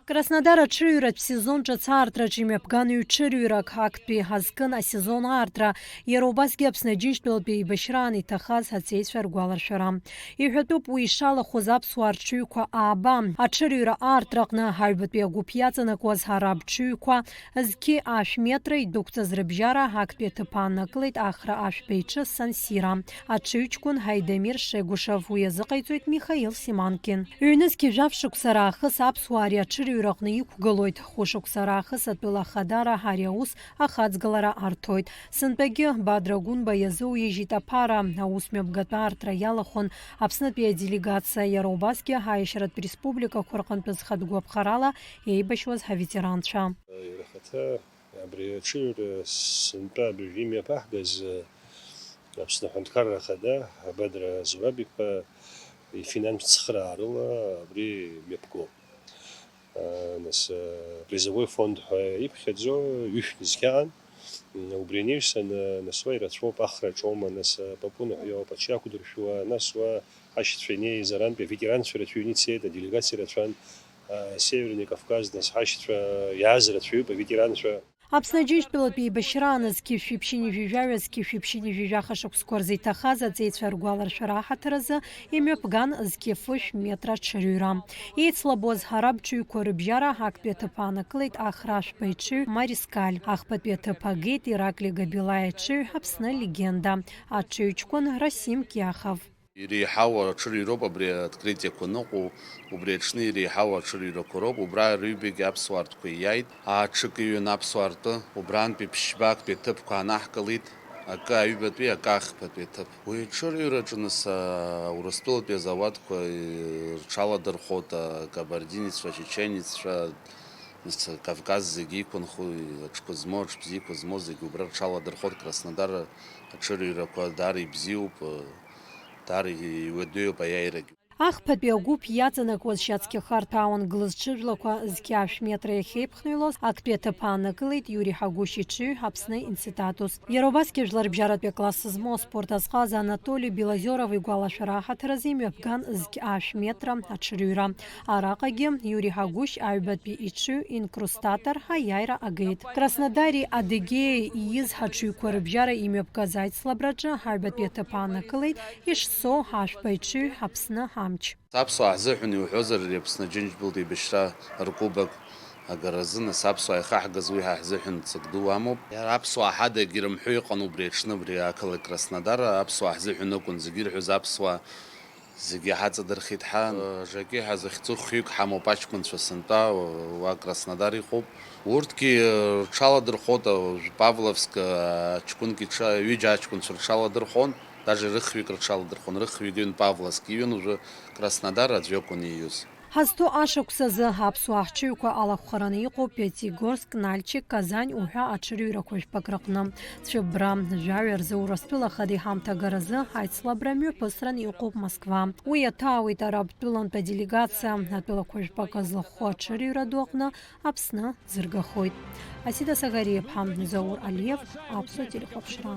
Краснодар аҽыҩратә сезонҿац аарҭраҿы имҩаԥган ҩ-ҽырҩрак актәи ҳазкын асезон аартра, иара убасгьы Аԥсны Аџьынџьтәылатәи еибашьраан иҭахаз ҳацеицәа ргәаларшәара. Иҳәатәуп уи ишалахәыз аԥсуаа рҽыҩқәа ааба. Аҽырҩра аартраҟны ҳаҩбатәи агәыԥ иаҵанакуаз ҳара бҽыҩқәа зқьы ашә метра идәықәҵаз рыбжьара актәи аҭыԥ ааннакылеит Ахра ашәба иҽы Сансира. Аҽыҩҷкәын Ҳаидамир Шегушев, уи азыҟаиҵоит Михаил Симанкин. Ҩнызқьи жәаф-шықәса раахыс аԥсуаа ари аҽырҩраҟны иқәгылоит. Хәышықәса раахыс атәыла хадара ари аус ахаҵгылара арҭоит. Сынтәагьы Бадра Гәынба иазыуижьит аԥара. Аусмҩаԥгатәы аартра иалахәын Аԥснытәи аделегациа, иара убасгьы ҳаиашьаратә республикақәа рҟынтәы зхатәгәаԥхарала еибашьуаз ҳаветеранцәа. Абри аҽырҩра сынтәа абыржәы имҩаԥаҳгаз Аԥсны Аҳәынҭқарра Ахада Бадра Зураб-иԥа ифинантә цхыраарыла абри мҩаԥгоуп. Нас призовой фонд ҳәа иԥхьаӡо ҩышәтә зқьаан, убри аниҩсан нас уа ирацәоуп Ахраҿоума, нас Папуна иоуп аҽиақәдыршәуа, нас уа ҳашьцәа инеиз арантәи аветеранцәа рацәаҩны ицеит, аделегациа рацәан, Северный Кавказ, нас ҳашьцәа иааз рацәаҩуп, аветеранцәа. Аԥсны Аџьынџьтәылатәи еибашьраан зқьы шәиԥшьыни-жәижәаҩа, зқьы шәиԥшьыни-жәижәаха шықәсқәа рзы иҭахаз аҵеицәа ргәаларшәара аҳаҭыразы имҩаԥган зқьы фышә метра аҽырҩра. Еицлабуаз ҳара бҽыҩқәа рыбжьара актәи аҭыԥ ааннакылеит Ахра ашәба иҽыҩ Марискаль. Ахԥатәи аҭыԥ агеит Иракли Габилаи иҽыҩ Аԥсны легенда. Аҽыҩҷкәын Расим Киахов. Иреиҳау аҽырҩроуп абри откритиақәа ныҟоу, убри аҽны иреиҳау аҽырҩрақәа роуп. Убра рыҩбагьы аԥсуаа ртәқәа ииааит. Аҽыкҩын аԥсуаа ртәы, убрантәи ԥшьбактәи аҭыԥқәа анаҳкылеит. Акы аҩбатәи, акы ахԥатәи аҭыԥ. Уи аҽырҩраҿы нас Урыстәылатәи азауадқәа рҽаладырхәот, акабардинеццәа, ачеченеццәа, Кавказ зегьы иқәынхо, аҽқәа змоу, аҽбзиақәа змоу зегьы убра рҽаладырхәот. Краснодар аҽырҩрақәа даара ибзиоуп. Ахԥатәи агәыԥ иаҵанакуаз шьацқьахарҭа аауангылаз ҽыжәлақәа зқьы ашә метра иахьеиԥхныҩлоз актәи аҭыԥ ааннакылеит Иури Ҳагәышь иҽыҩ Аԥсны инцитатус. Иара убасгьы жәлар рыбжьаратәи акласс змоу аспорт азҟаз Анатоли Белозеров игәалашәара аҳаҭыразы имҩаԥган зқьы ашә метра аҽырҩра. Араҟагьы Иури Ҳагәышь аҩбатәи иҽыҩ инкрустатор аиааира агеит. Краснодари Адыгеиеи ииз ҳаҽыҩқәа рыбжьара имҩаԥгаз аицлабраҿы аҩбатәи аҭыԥ ааннакылеит Ишсоу ашәба иҽыҩ Аԥсны амч. Аԥсуаа ҳзыҳәан иуҳәозар, ари Аԥсны Аџьынџьтәылатәи еибашьра ркубак агаразы, нас аԥсуаа ихаҳгаз уи ҳа ҳзыҳәан ҵак ду амоуп. Аԥсуаа ҳадагьы рымҳәо иҟан убри аҽны, абри ақалақь Краснодар аԥсуаа ҳзыҳәан акәын зегьы ирҳәоз аԥсуаа зегьы ҳаҵадырхит ҳа. Жаки ҳазыхьӡо хҩык ҳамоуп аҷкәынцәа сынтәа, уа Краснодар иҟоуп. Урҭгьы рҽаладырхәот, Павловск аҷкәынки ҩыџьа аҷкәынцәа рҽаладырхәон. Даже рыхҩык рҽаладырхәон, рыхҩык иҩын Павловск, иҩын уже Краснодар аӡәы акәын ииҩыз. Ҳазҭо ашықәсазы аԥсуаа ҳҽыҩқәа алахәхараны иҟоуп Пиатигорск, Нальчик, Казань уҳәа аҽырҩрақәа жәпак рыҟны. Цәыббра, жәаҩа рзы Урыстәыла Ахада иҳамҭагаразы аицлабра мҩаԥысран иҟоуп Москва. Уи иаҭаауеит Арабтәылантә аделегациа, атәылақәа жәпак злахәхо аҽырҩра ду аҟны Аԥсны ӡыргахоит. Асида Сагариаԥҳа, Заур Алиев, Аԥсуа телехәаԥшра.